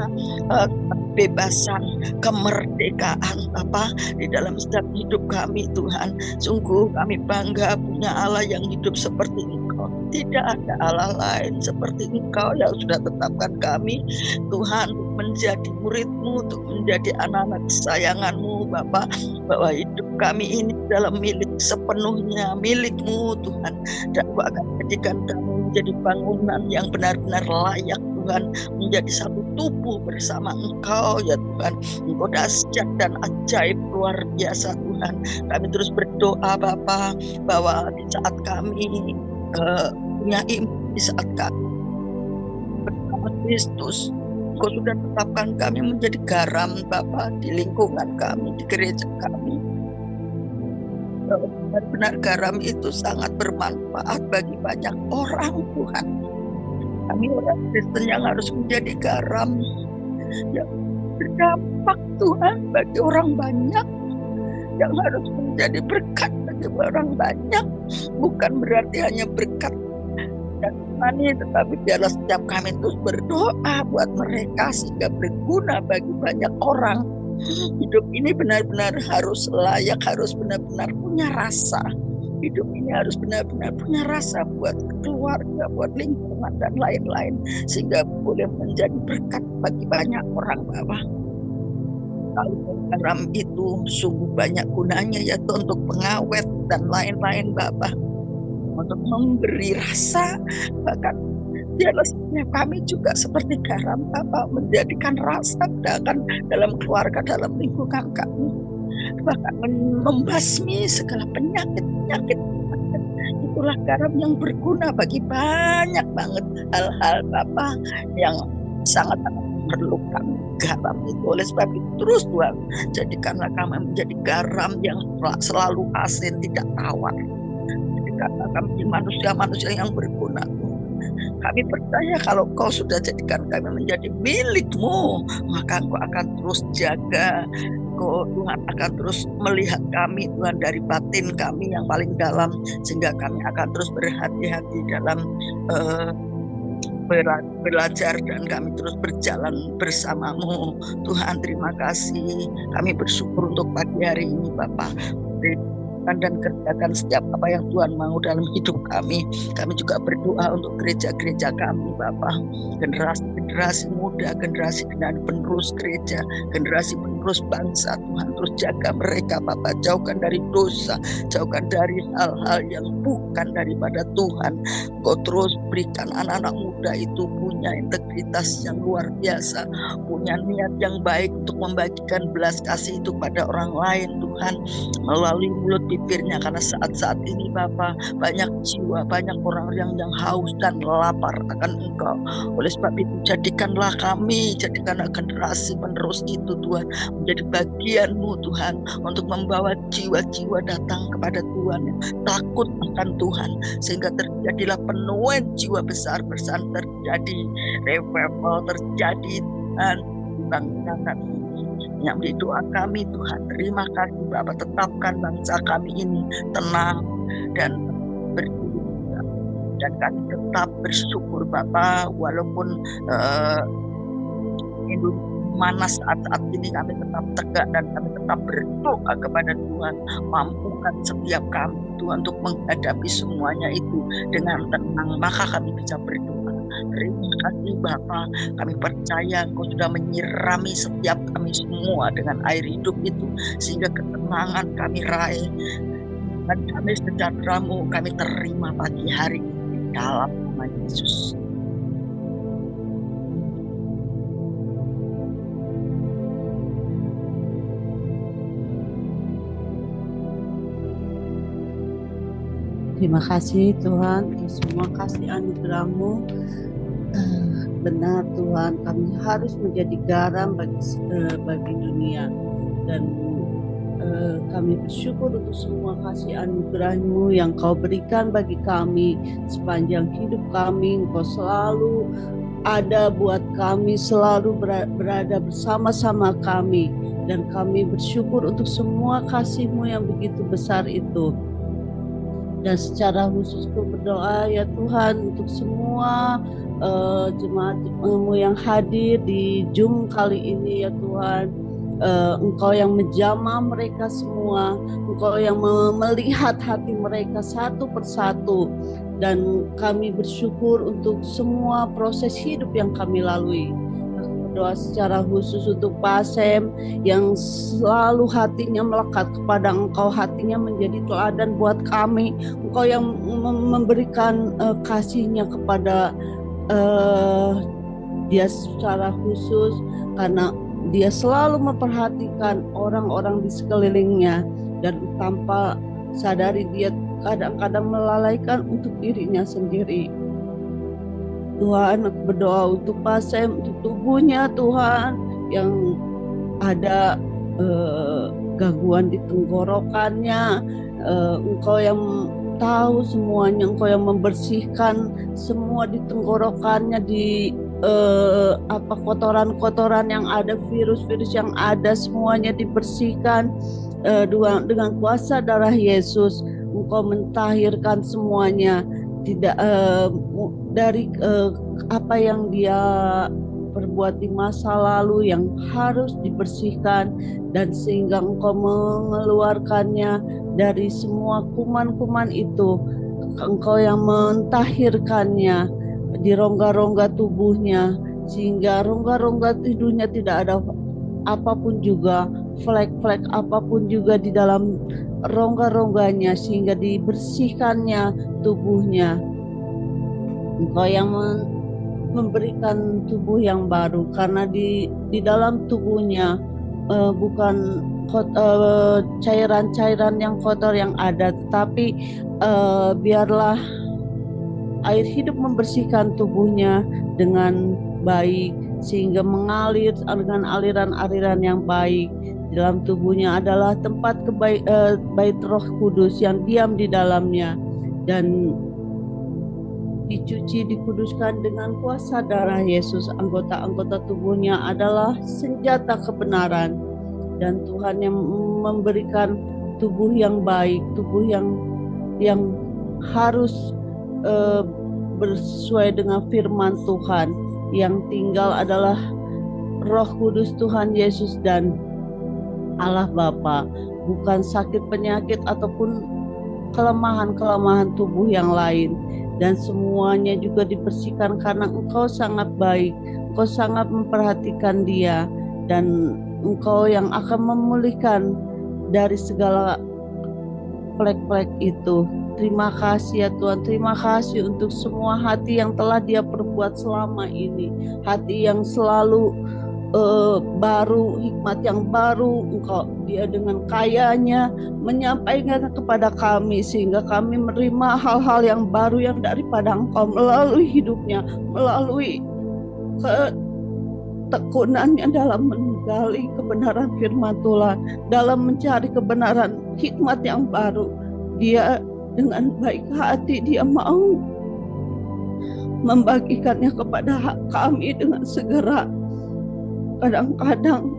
Speaker 3: kebebasan, kemerdekaan Bapa di dalam setiap hidup kami Tuhan. Sungguh kami bangga punya Allah yang hidup seperti Engkau. Tidak ada Allah lain seperti Engkau yang sudah tetapkan kami Tuhan untuk menjadi murid-Mu, untuk menjadi anak-anak kesayangan-Mu Bapa, bahwa hidup kami ini dalam milik sepenuhnya milik-Mu Tuhan, dan Engkau akan menjadikan kami menjadi bangunan yang benar-benar layak Tuhan, menjadi satu tubuh bersama Engkau ya Tuhan. Engkau dahsyat dan ajaib luar biasa Tuhan. Kami terus berdoa Bapa, bahwa di saat kami punya iman, di saat kami bersama Kristus, Engkau sudah tetapkan kami menjadi garam Bapa di lingkungan kami, di gereja kami. Benar-benar garam itu sangat bermanfaat bagi banyak orang Tuhan. Kami orang Kristen yang harus menjadi garam yang berdampak Tuhan bagi orang banyak, yang harus menjadi berkat bagi orang banyak. Bukan berarti hanya berkat dan rohani, tetapi biarlah setiap kami terus berdoa buat mereka sehingga berguna bagi banyak orang. Hidup ini benar-benar harus layak, harus benar-benar punya rasa. Hidup ini harus benar-benar punya rasa buat keluarga, buat lingkungan dan lain-lain, sehingga boleh menjadi berkat bagi banyak orang Bapak. Kalau garam itu sungguh banyak gunanya, yaitu untuk pengawet dan lain-lain Bapak, untuk memberi rasa. Bahkan biarlah setiap kami juga seperti garam Bapak, menjadikan rasa dalam keluarga, dalam lingkungan kami, bahkan membasmi segala penyakit. Itulah garam yang berguna bagi banyak banget hal-hal Bapak yang sangat memerlukan garam itu. Oleh sebab itu terus Tuhan, jadikanlah kami menjadi garam yang selalu asin, tidak tawar. Jadikanlah kami manusia-manusia yang berguna Tuhan. Kami percaya kalau Engkau sudah jadikan kami menjadi milik-Mu, maka Engkau akan terus jaga. Engkau Tuhan akan terus melihat kami Tuhan dari batin kami yang paling dalam, sehingga kami akan terus berhati-hati dalam belajar dan kami terus berjalan bersama-Mu. Tuhan, terima kasih. Kami bersyukur untuk pagi hari ini Bapak. Dan kerjakan setiap apa yang Tuhan mau dalam hidup kami. Kami juga berdoa untuk gereja-gereja kami Bapak, generasi muda, generasi penerus gereja, generasi penerus bangsa. Tuhan, terus jaga mereka Bapak, jauhkan dari dosa, jauhkan dari hal-hal yang bukan daripada Tuhan. Kau terus berikan anak-anak muda itu punya integritas yang luar biasa, punya niat yang baik untuk membagikan belas kasih itu pada orang lain Tuhan, melalui mulut bibirnya. Karena saat-saat ini Bapa, banyak jiwa, banyak orang yang haus dan lapar akan Engkau. Oleh sebab itu jadikanlah kami, jadikanlah generasi penerus itu Tuhan, menjadi bagian-Mu Tuhan, untuk membawa jiwa-jiwa datang kepada Tuhan yang takut akan Tuhan, sehingga terjadilah penuaian jiwa besar-besar, terjadi revival, terjadi Tuhan bangsa kami ini. Yang di doa kami Tuhan, terima kasih Bapak, tetapkan bangsa kami ini tenang dan bergembira, dan kami tetap bersyukur Bapak, walaupun Indonesia mana saat-saat ini kami tetap tegak dan kami tetap berdoa kepada Tuhan. Mampukan setiap kami Tuhan untuk menghadapi semuanya itu dengan tenang, maka kami bisa berdoa. Terima kasih Bapa, kami percaya Engkau sudah menyirami setiap kami semua dengan air hidup itu, sehingga ketenangan kami raih dan kami sejahtera-Mu kami terima pagi hari ini dalam nama Yesus.
Speaker 4: Terima kasih Tuhan untuk semua kasih anugerah-Mu. Benar Tuhan, kami harus menjadi garam bagi dunia, dan kami bersyukur untuk semua kasih anugerah-Mu yang Kau berikan bagi kami sepanjang hidup kami. Engkau selalu ada buat kami, selalu berada bersama-sama kami, dan kami bersyukur untuk semua kasih-Mu yang begitu besar itu. Dan secara khusus aku berdoa ya Tuhan untuk semua jemaat-Mu yang hadir di Zoom kali ini ya Tuhan. Engkau yang menjamah mereka semua, Engkau yang melihat hati mereka satu persatu, dan kami bersyukur untuk semua proses hidup yang kami lalui. Doa secara khusus untuk Pak Sem yang selalu hatinya melekat kepada Engkau, hatinya menjadi teladan buat kami. Engkau yang memberikan kasih-Nya kepada dia secara khusus, karena dia selalu memperhatikan orang-orang di sekelilingnya, dan tanpa sadari dia kadang-kadang melalaikan untuk dirinya sendiri. Tuhan, aku berdoa untuk Pak Sem, untuk tubuhnya Tuhan, yang ada gangguan di tenggorokannya. Engkau yang tahu semuanya, Engkau yang membersihkan semua di tenggorokannya, di kotoran-kotoran yang ada, virus-virus yang ada, semuanya dibersihkan dengan kuasa darah Yesus. Engkau mentahirkan semuanya, tidak dari apa yang dia perbuat di masa lalu yang harus dibersihkan, dan sehingga Engkau mengeluarkannya dari semua kuman-kuman itu. Engkau yang mentahirkannya di rongga-rongga tubuhnya, sehingga rongga-rongga tidurnya tidak ada apapun juga, flek-flek apapun juga di dalam rongga-rongganya, sehingga dibersihkannya tubuhnya. Engkau yang memberikan tubuh yang baru, karena di dalam tubuhnya bukan cairan-cairan yang kotor yang ada, tetapi biarlah air hidup membersihkan tubuhnya dengan baik, sehingga mengalir dengan aliran-aliran yang baik. Di dalam tubuhnya adalah tempat bait Roh Kudus yang diam di dalamnya, dan dicuci, dikuduskan dengan kuasa darah Yesus. Anggota-anggota tubuhnya adalah senjata kebenaran, dan Tuhan yang memberikan tubuh yang baik, tubuh yang harus bersesuai dengan firman Tuhan. Yang tinggal adalah Roh Kudus Tuhan Yesus dan Allah Bapa, bukan sakit penyakit ataupun kelemahan-kelemahan tubuh yang lain. Dan semuanya juga dibersihkan karena Engkau sangat baik, Engkau sangat memperhatikan dia, dan Engkau yang akan memulihkan dari segala flek-flek itu. Terima kasih ya Tuhan, terima kasih untuk semua hati yang telah dia perbuat selama ini, hati yang selalu baru, hikmat yang baru. Engkau dia dengan kayanya menyampaikan kepada kami, sehingga kami menerima hal-hal yang baru yang daripada Engkau melalui hidupnya, melalui tekunannya dalam menggali kebenaran firman Tuhan, dalam mencari kebenaran hikmat yang baru. Dia dengan baik hati dia mau membagikannya kepada kami dengan segera. Kadang-kadang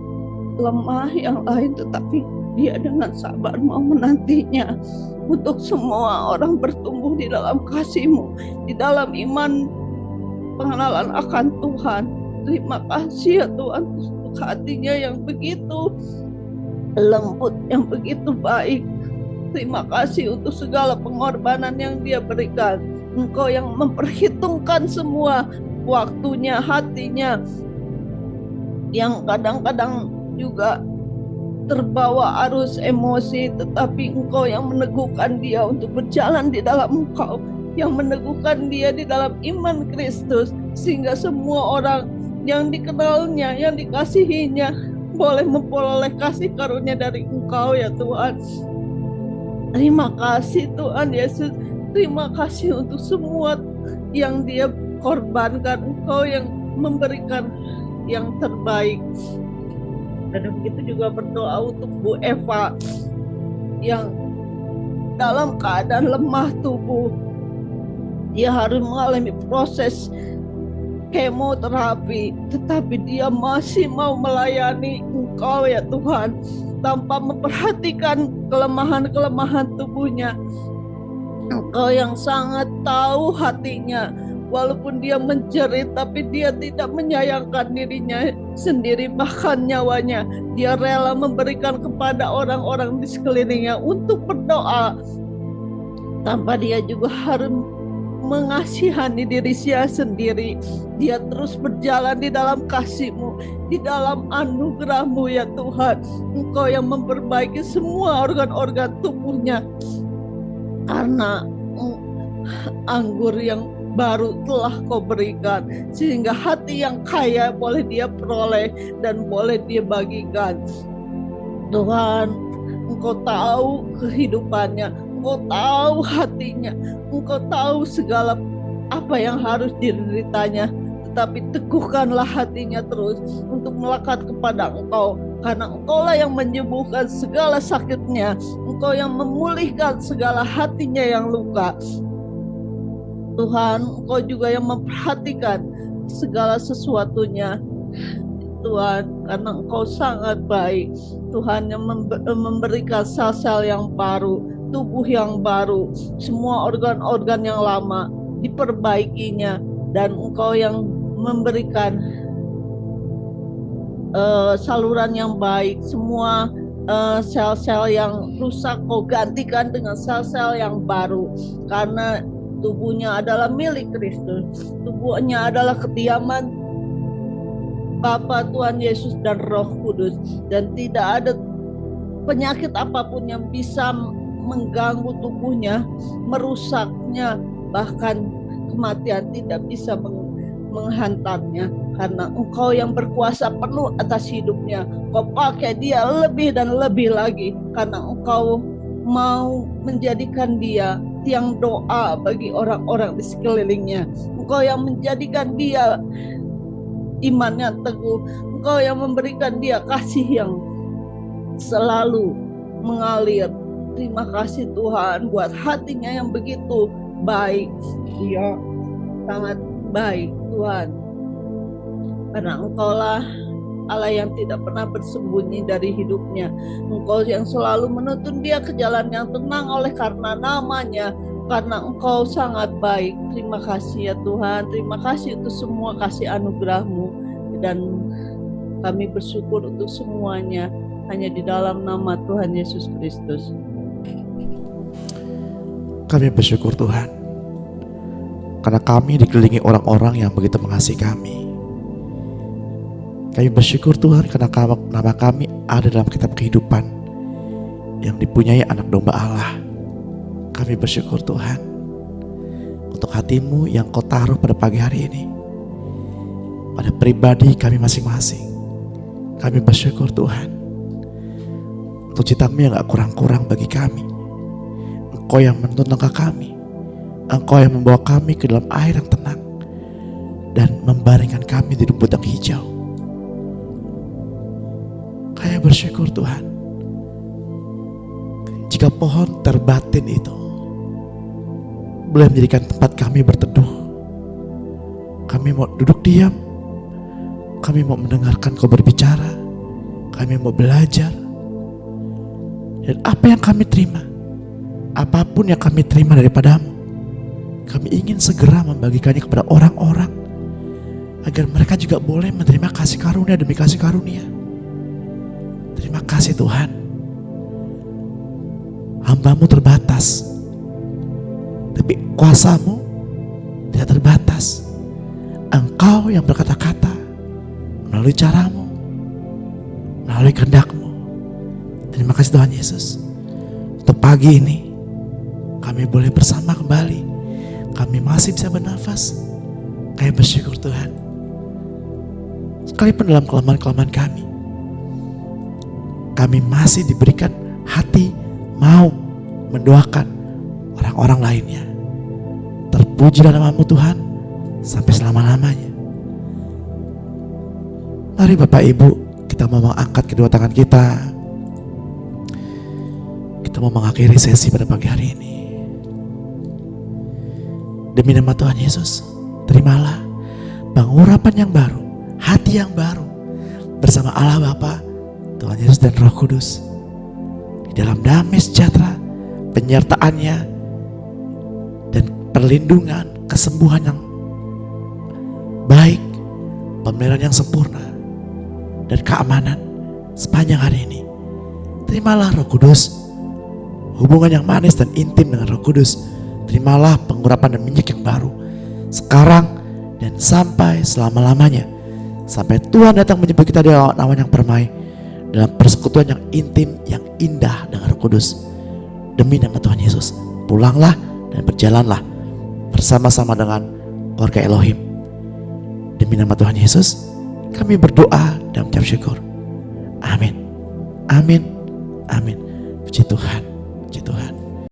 Speaker 4: lemah yang lain, tetapi dia dengan sabar mau menantinya untuk semua orang bertumbuh di dalam kasih-Mu, di dalam iman pengenalan akan Tuhan. Terima kasih ya Tuhan untuk hatinya yang begitu lembut, yang begitu baik. Terima kasih untuk segala pengorbanan yang dia berikan. Engkau yang memperhitungkan semua waktunya, hatinya, yang kadang-kadang juga terbawa arus emosi, tetapi Engkau yang meneguhkan dia untuk berjalan di dalam Engkau, yang meneguhkan dia di dalam iman Kristus, sehingga semua orang yang dikenalnya, yang dikasihinya boleh memperoleh kasih karunia dari Engkau ya Tuhan. Terima kasih Tuhan Yesus, terima kasih untuk semua yang dia korbankan. Engkau yang memberikan yang terbaik. Dan begitu juga berdoa untuk Bu Eva yang dalam keadaan lemah tubuh. Dia harus mengalami proses kemoterapi, tetapi dia masih mau melayani Engkau ya Tuhan, tanpa memperhatikan kelemahan-kelemahan tubuhnya. Engkau yang sangat tahu hatinya. Walaupun dia menjerit, tapi dia tidak menyayangkan dirinya sendiri, bahkan nyawanya dia rela memberikan kepada orang-orang di sekelilingnya untuk berdoa, tanpa dia juga harus mengasihani diri dia sendiri. Dia terus berjalan di dalam kasih-Mu, di dalam anugerah-Mu ya Tuhan. Engkau yang memperbaiki semua organ-organ tubuhnya, karena anggur yang baru telah Kau berikan, sehingga hati yang kaya boleh dia peroleh dan boleh dia bagikan. Tuhan, Engkau tahu kehidupannya, Engkau tahu hatinya, Engkau tahu segala apa yang harus dideritanya, tetapi teguhkanlah hatinya terus untuk melekat kepada Engkau, karena Engkaulah yang menyembuhkan segala sakitnya, Engkau yang memulihkan segala hatinya yang luka. Tuhan, Engkau juga yang memperhatikan segala sesuatunya Tuhan, karena Engkau sangat baik. Tuhan yang memberikan sel-sel yang baru, tubuh yang baru, semua organ-organ yang lama diperbaikinya, dan Engkau yang memberikan saluran yang baik, semua sel-sel yang rusak Kau gantikan dengan sel-sel yang baru, karena tubuhnya adalah milik Kristus. Tubuhnya adalah kediaman Bapa, Tuhan Yesus dan Roh Kudus, dan tidak ada penyakit apapun yang bisa mengganggu tubuhnya, merusaknya, bahkan kematian tidak bisa menghantarnya, karena Engkau yang berkuasa penuh atas hidupnya. Kau pakai dia lebih dan lebih lagi, karena Engkau mau menjadikan dia tiang doa bagi orang-orang di sekelilingnya. Engkau yang menjadikan dia iman yang teguh. Engkau yang memberikan dia kasih yang selalu mengalir. Terima kasih Tuhan buat hatinya yang begitu baik. Dia sangat baik Tuhan. Karena Engkaulah Allah yang tidak pernah bersembunyi dari hidupnya. Engkau yang selalu menuntun dia ke jalan yang tenang oleh karena namanya. Karena Engkau sangat baik. Terima kasih ya Tuhan. Terima kasih untuk semua kasih anugerah-Mu. Dan kami bersyukur untuk semuanya. Hanya di dalam nama Tuhan Yesus Kristus.
Speaker 2: Kami bersyukur Tuhan, karena kami dikelilingi orang-orang yang begitu mengasihi kami. Kami bersyukur Tuhan karena nama kami ada dalam kitab kehidupan yang dipunyai anak domba Allah. Kami bersyukur Tuhan untuk hati-Mu yang Kau taruh pada pagi hari ini pada pribadi kami masing-masing. Kami bersyukur Tuhan untuk cita-Mu yang gak kurang-kurang bagi kami. Engkau yang menuntun langkah kami. Engkau yang membawa kami ke dalam air yang tenang dan membaringkan kami di rumput yang hijau. Kami bersyukur Tuhan, jika pohon terbatin itu boleh menjadikan tempat kami berteduh, kami mau duduk diam, kami mau mendengarkan Kau berbicara, kami mau belajar. Dan apa yang kami terima, apapun yang kami terima daripada-Mu, kami ingin segera membagikannya kepada orang-orang agar mereka juga boleh menerima kasih karunia demi kasih karunia. Terima kasih Tuhan. Hamba-Mu terbatas, tapi kuasa-Mu tidak terbatas. Engkau yang berkata-kata melalui cara-Mu, melalui kehendak-Mu. Terima kasih Tuhan Yesus. Untuk pagi ini kami boleh bersama kembali. Kami masih bisa bernafas. Kami bersyukur Tuhan. Sekalipun dalam kelemahan-kelemahan kami masih diberikan hati mau mendoakan orang-orang lainnya. Terpujilah nama-Mu Tuhan sampai selama-lamanya. Mari Bapak Ibu, kita mau mengangkat kedua tangan kita. Kita mau mengakhiri sesi pada pagi hari ini. Demi nama Tuhan Yesus, terimalah pengurapan yang baru, hati yang baru bersama Allah Bapa, Tuhan Yesus dan Roh Kudus. Di dalam damai sejahtera, penyertaannya dan perlindungan, kesembuhan yang baik, pemeliharaan yang sempurna dan keamanan sepanjang hari ini. Terimalah Roh Kudus, hubungan yang manis dan intim dengan Roh Kudus. Terimalah pengurapan dan minyak yang baru sekarang dan sampai selama-lamanya, sampai Tuhan datang menjemput kita di awan yang permai dalam persekutuan yang intim, yang indah dengan Roh Kudus. Demi nama Tuhan Yesus, pulanglah dan berjalanlah bersama-sama dengan keluarga Elohim. Demi nama Tuhan Yesus, kami berdoa dan mengucap syukur. Amin. Amin. Amin. Puji Tuhan.